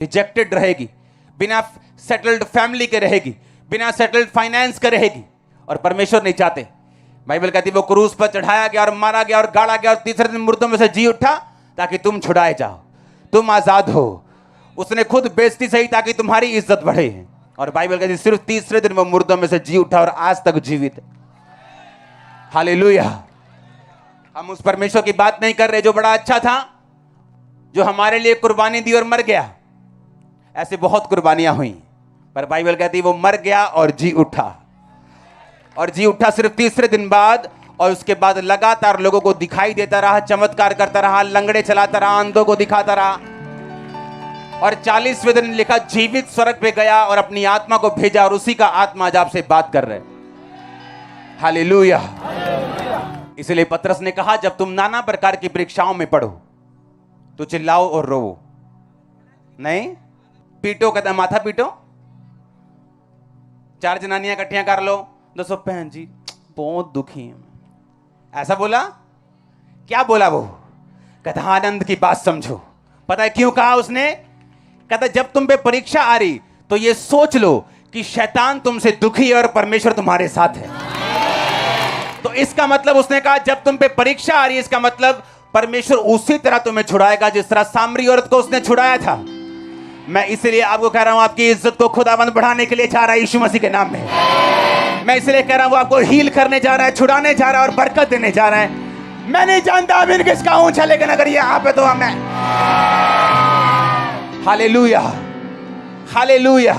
Rejected रहेगी, बिना settled family के रहेगी, बिना सेटल्ड फाइनेंस के रहेगी। और परमेश्वर नहीं चाहते। बाइबल कहती है वो क्रूस पर चढ़ाया गया और मारा गया और गाड़ा गया और तीसरे दिन मुर्दों में से जी उठा ताकि तुम छुड़ाए जाओ, तुम आजाद हो। उसने खुद बेइज्जती सही ताकि तुम्हारी इज्जत बढ़े। और बाइबल कहती है सिर्फ तीसरे दिन वो मुर्दों में से जी उठा और आज तक जीवित है। हालेलुया। हम उस परमेश्वर की बात नहीं कर रहे जो बड़ा अच्छा था, जो हमारे लिए कुर्बानी दी और मर गया। ऐसे बहुत कुर्बानियां हुई, पर बाइबल कहती है वो मर गया और जी उठा। और जी उठा सिर्फ तीसरे दिन बाद, और उसके बाद लगातार लोगों को दिखाई देता रहा, चमत्कार करता रहा, लंगड़े चलाता रहा, अंधों को दिखाता रहा। और 40वें दिन लिखा जीवित स्वर्ग पे गया और अपनी आत्मा को भेजा, और उसी का आत्मा आज आपसे बात कर रहे हैं। हालेलुया। इसलिए पतरस ने कहा जब तुम नाना प्रकार की परीक्षाओं में पढ़ो तो चिल्लाओ और रोवो नहीं, पीटो, कहता माथा पीटो। 4 जनानियां इकट्ठियां कर लो, दोस्तों बहन जी बहुत दुखी है, ऐसा बोला? क्या बोला वो? कहता आनंद की बात समझो। पता है क्यों कहा उसने? कहता जब तुम पे परीक्षा आ रही तो ये सोच लो कि शैतान तुमसे दुखी है और परमेश्वर तुम्हारे साथ है। तो इसका मतलब उसने कहा जब तुम पे परीक्षा आ रही है, इसका मतलब परमेश्वर उसी तरह तुम्हें छुड़ाएगा जिस तरह सामरी औरत को उसने छुड़ाया था। मैं इसलिए आपको कह रहा हूं आपकी इज्जत को खुदावंद बढ़ाने के लिए जा रहा है यीशु मसीह के नाम में। मैं इसलिए कह रहा हूं आपको हील करने जा रहा है, छुड़ाने जा रहा है और बरकत देने जा रहा है। मैं नहीं जानता अमीन किसका ऊंचा, लेकिन अगर यहां पे तो हमें हालेलुया, हालेलुया।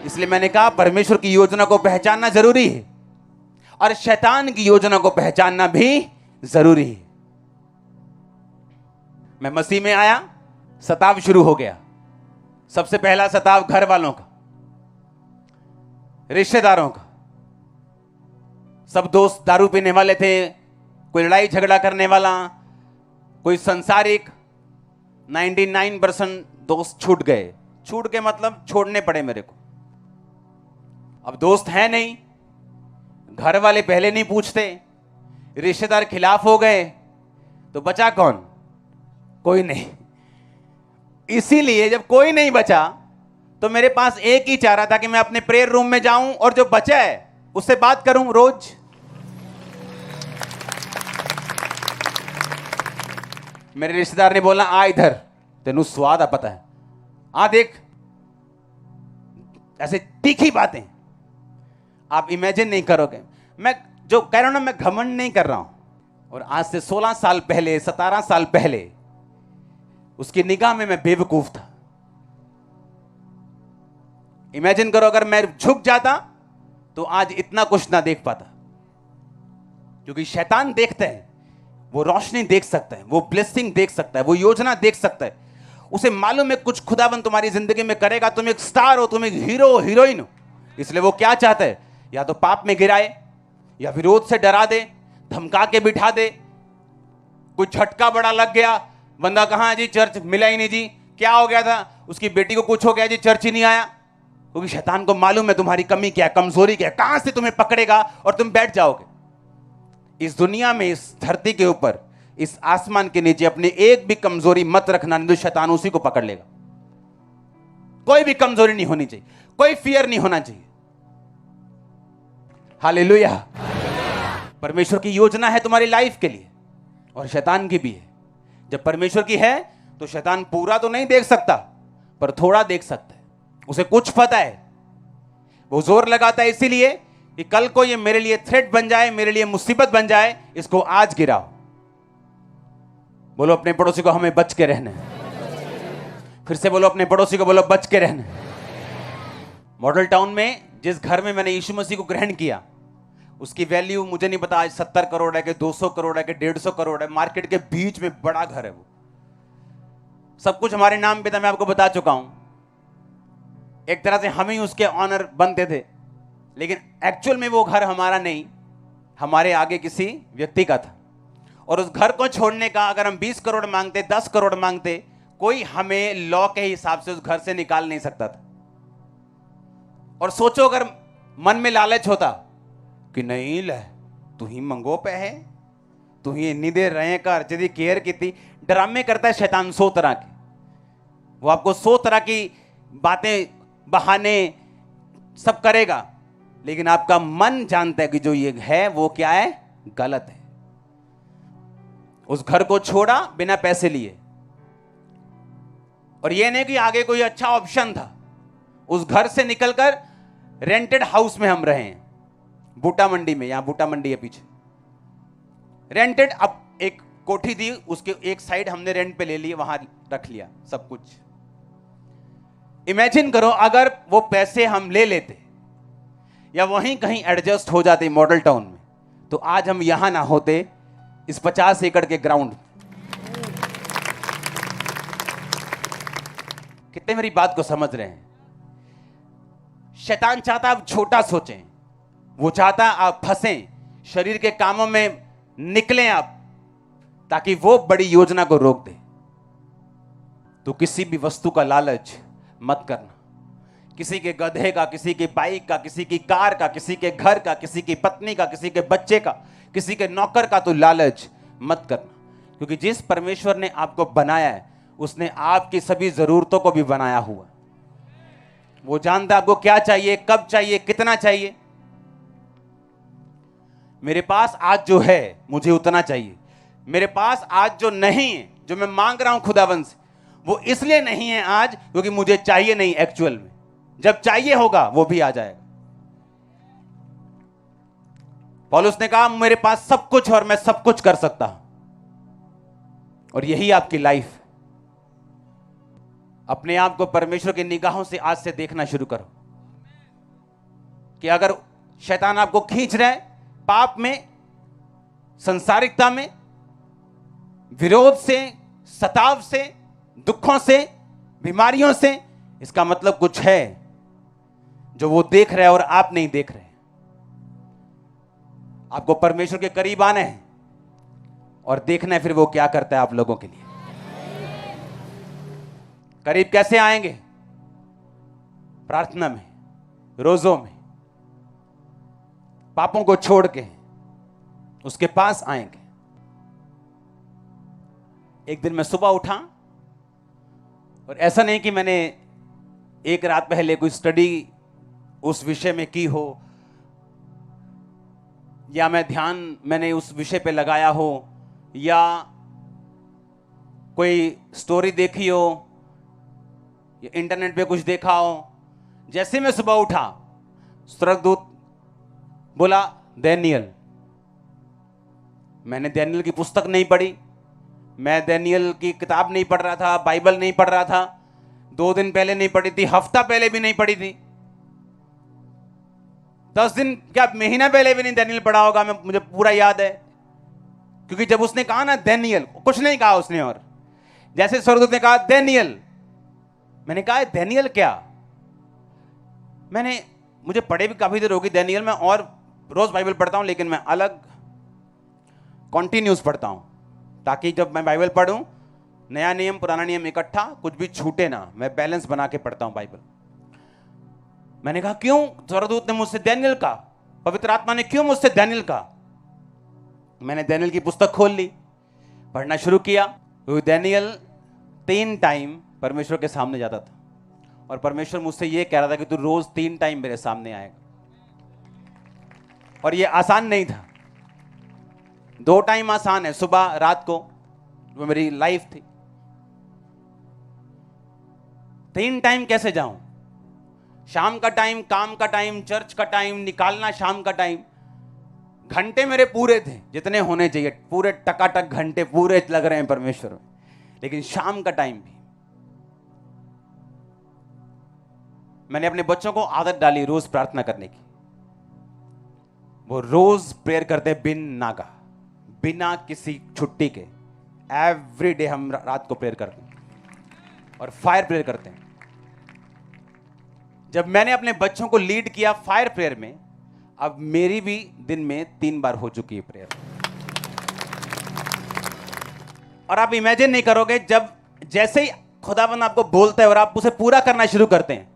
इसलिए मैंने कहा परमेश्वर की योजना को पहचानना जरूरी है और शैतान की योजना को पहचानना भी जरूरी है। मैं मसीह में आया, सताव शुरू हो गया। सबसे पहला सताव घर वालों का, रिश्तेदारों का। सब दोस्त दारू पीने वाले थे, कोई लड़ाई झगड़ा करने वाला, कोई संसारिक। 99% दोस्त छूट गए। छूट के मतलब छोड़ने पड़े मेरे को। अब दोस्त है नहीं, घर वाले पहले नहीं पूछते, रिश्तेदार खिलाफ हो गए, तो बचा कौन? कोई नहीं। इसीलिए जब कोई नहीं बचा तो मेरे पास एक ही चारा था कि मैं अपने प्रेयर रूम में जाऊं और जो बचा है उससे बात करूं रोज। मेरे रिश्तेदार ने बोला आ इधर, तेनू स्वाद आ पता है, आ देख। ऐसे तीखी बातें आप इमेजिन नहीं करोगे। मैं जो कह रहा हूं ना, मैं घमंड नहीं कर रहा हूं। और आज से 16 साल पहले, 17 साल पहले उसकी निगाह में मैं बेवकूफ था। इमेजिन करो अगर मैं झुक जाता तो आज इतना कुछ ना देख पाता। क्योंकि शैतान देखता है, वो रोशनी देख सकता है, वो ब्लेसिंग देख सकता है, वो योजना देख सकता है। उसे मालूम है कुछ खुदाबंद तुम्हारी जिंदगी में करेगा। तुम एक स्टार हो, तुम एक हीरो हो, हीरोइन हो। इसलिए वो क्या चाहता है? या तो पाप में गिराए, या विरोध से डरा दे, धमका के बिठा दे। कोई झटका बड़ा लग गया, बंदा कहां है जी? चर्च मिला ही नहीं जी। क्या हो गया था? उसकी बेटी को कुछ हो गया जी, चर्च ही नहीं आया। क्योंकि शैतान को मालूम है तुम्हारी कमी क्या है, कमजोरी क्या है, कहां से तुम्हें पकड़ेगा और तुम बैठ जाओगे। इस दुनिया में, इस धरती के ऊपर, इस आसमान के नीचे अपनी एक भी कमजोरी मत रखना, नहीं तो शैतान उसी को पकड़ लेगा। कोई भी कमजोरी नहीं होनी चाहिए, कोई फियर नहीं होना चाहिए। हालेलुया। परमेश्वर की योजना है तुम्हारी लाइफ के लिए और शैतान की भी है। जब परमेश्वर की है तो शैतान पूरा तो नहीं देख सकता, पर थोड़ा देख सकता है। उसे कुछ पता है, वो जोर लगाता है इसीलिए कि कल को ये मेरे लिए थ्रेट बन जाए, मेरे लिए मुसीबत बन जाए। इसको आज गिराओ। बोलो अपने पड़ोसी को हमें बच के रहना है। फिर से बोलो अपने पड़ोसी को, बोलो बच के रहना है। मॉडल टाउन में जिस घर में मैंने यीशु मसीह को ग्रहण किया, उसकी वैल्यू मुझे नहीं पता आज 70 करोड़ है कि 200 करोड़ है कि 150 करोड़ है। मार्केट के बीच में बड़ा घर है वो। सब कुछ हमारे नाम पे था, मैं आपको बता चुका हूं। एक तरह से हम ही उसके ऑनर बनते थे, लेकिन एक्चुअल में वो घर हमारा नहीं, हमारे आगे किसी व्यक्ति का था। और उस घर को छोड़ने का अगर हम 20 करोड़ मांगते, 10 करोड़ मांगते, कोई हमें लॉ के हिसाब से उस घर से निकाल नहीं सकता था। और सोचो अगर मन में लालच होता कि नहीं ले तू ही मंगो पे है, तू ही इन्नी देर रहे घर च दी केयर की। ड्रामे करता है शैतान 100 तरह के। वो आपको 100 तरह की बातें, बहाने सब करेगा, लेकिन आपका मन जानता है कि जो ये है वो क्या है, गलत है। उस घर को छोड़ा बिना पैसे लिए, और ये नहीं कि आगे कोई अच्छा ऑप्शन था। उस घर से निकलकर रेंटेड हाउस में हम रहे हैं, बूटा मंडी में। यहां बूटा मंडी है पीछे, रेंटेड। अब एक कोठी दी, उसके एक साइड हमने रेंट पे ले ली, वहां रख लिया सब कुछ। इमेजिन करो अगर वो पैसे हम ले लेते या वहीं कहीं एडजस्ट हो जाते मॉडल टाउन में, तो आज हम यहां ना होते, इस 50 एकड़ के ग्राउंड। कितने मेरी बात को समझ रहे हैं? शैतान चाहता आप छोटा सोचें, वो चाहता आप फंसें, शरीर के कामों में निकलें आप, ताकि वो बड़ी योजना को रोक दे। तो किसी भी वस्तु का लालच मत करना। किसी के गधे का, किसी की बाइक का, किसी की कार का, किसी के घर का, किसी की पत्नी का, किसी के बच्चे का, किसी के नौकर का तो लालच मत करना। क्योंकि जिस परमेश्वर ने आपको बनाया है, उसने आपकी सभी जरूरतों को भी बनाया हुआ। वो जानता है आपको क्या चाहिए, कब चाहिए, कितना चाहिए। मेरे पास आज जो है मुझे उतना चाहिए। मेरे पास आज जो नहीं है, जो मैं मांग रहा हूं खुदावंद से, वो इसलिए नहीं है आज क्योंकि मुझे चाहिए नहीं एक्चुअल में। जब चाहिए होगा वो भी आ जाएगा। पौलुस ने कहा मेरे पास सब कुछ और मैं सब कुछ कर सकता हूं। और यही आपकी लाइफ है। अपने आप को परमेश्वर की निगाहों से आज से देखना शुरू करो कि अगर शैतान आपको खींच रहा है पाप में, संसारिकता में, विरोध से, सताव से, दुखों से, बीमारियों से, इसका मतलब कुछ है जो वो देख रहे हैं और आप नहीं देख रहे हैं। आपको परमेश्वर के करीब आना है और देखना है फिर वो क्या करता है आप लोगों के लिए। करीब कैसे आएंगे? प्रार्थना में, रोजों में, पापों को छोड़ के उसके पास आएंगे। एक दिन मैं सुबह उठा, और ऐसा नहीं कि मैंने एक रात पहले कोई स्टडी उस विषय में की हो, या मैं ध्यान मैंने उस विषय पे लगाया हो, या कोई स्टोरी देखी हो, या इंटरनेट पे कुछ देखा हो। जैसे मैं सुबह उठा, स्वर्गदूत बोला दानियल। मैंने दानियल की पुस्तक नहीं पढ़ी, मैं दानियल की किताब नहीं पढ़ रहा था, बाइबल नहीं पढ़ रहा था, 2 दिन पहले नहीं पढ़ी थी, हफ्ता पहले भी नहीं पढ़ी थी, 10 दिन क्या महीना पहले भी नहीं दानियल पढ़ा होगा। मुझे पूरा याद है, क्योंकि जब उसने कहा ना दानियल, कुछ नहीं कहा उसने, और जैसे स्वर्गदूत ने कहा दानियल, मैंने कहा दानियल क्या? मुझे पढ़े भी काफी देर होगी दानियल में, और रोज बाइबल पढ़ता हूं, लेकिन मैं अलग कॉन्टिन्यूस पढ़ता हूं, ताकि जब मैं बाइबल पढ़ूं, नया नियम पुराना नियम इकट्ठा, कुछ भी छूटे ना, मैं बैलेंस बना के पढ़ता हूं बाइबल। मैंने कहा क्यों स्वर्गदूत ने मुझसे दानियल कहा, पवित्र आत्मा ने क्यों मुझसे दानियल कहा? मैंने दानियल की पुस्तक खोल ली, पढ़ना शुरू किया। दानियल 3 टाइम परमेश्वर के सामने जाता था, और परमेश्वर मुझसे यह कह रहा था कि तू रोज 3 टाइम मेरे सामने आएगा। और यह आसान नहीं था। 2 टाइम आसान है, सुबह रात को, वो मेरी लाइफ थी। 3 टाइम कैसे जाऊं? शाम का टाइम, काम का टाइम, चर्च का टाइम निकालना, शाम का टाइम, घंटे मेरे पूरे थे जितने होने चाहिए, पूरे टकाटक घंटे पूरे लग रहे हैं परमेश्वर में। लेकिन शाम का टाइम भी मैंने अपने बच्चों को आदत डाली रोज प्रार्थना करने की। वो रोज प्रेयर करते बिन नागा, बिना किसी छुट्टी के। एवरीडे हम रात को प्रेयर करते हैं और फायर प्रेयर करते हैं। जब मैंने अपने बच्चों को लीड किया फायर प्रेयर में, अब मेरी भी दिन में 3 बार हो चुकी है प्रेयर। और आप इमेजिन नहीं करोगे, जब जैसे ही खुदावंद आपको बोलता है और आप उसे पूरा करना शुरू करते हैं,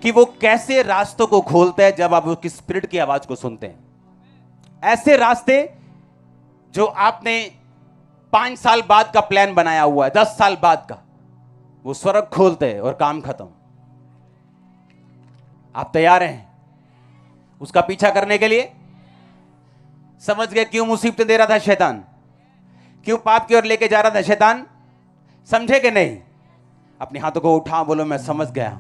कि वो कैसे रास्तों को खोलता है जब आप उसकी स्पिरिट की आवाज को सुनते हैं। ऐसे रास्ते जो आपने 5 साल बाद का प्लान बनाया हुआ है, 10 साल बाद का, वो स्वर्ग खोलते और काम खत्म। आप तैयार हैं उसका पीछा करने के लिए? समझ गए क्यों मुसीबतें दे रहा था शैतान, क्यों पाप की ओर लेके जा रहा था शैतान? समझे कि नहीं? अपने हाथों को उठा, बोलो मैं समझ गया।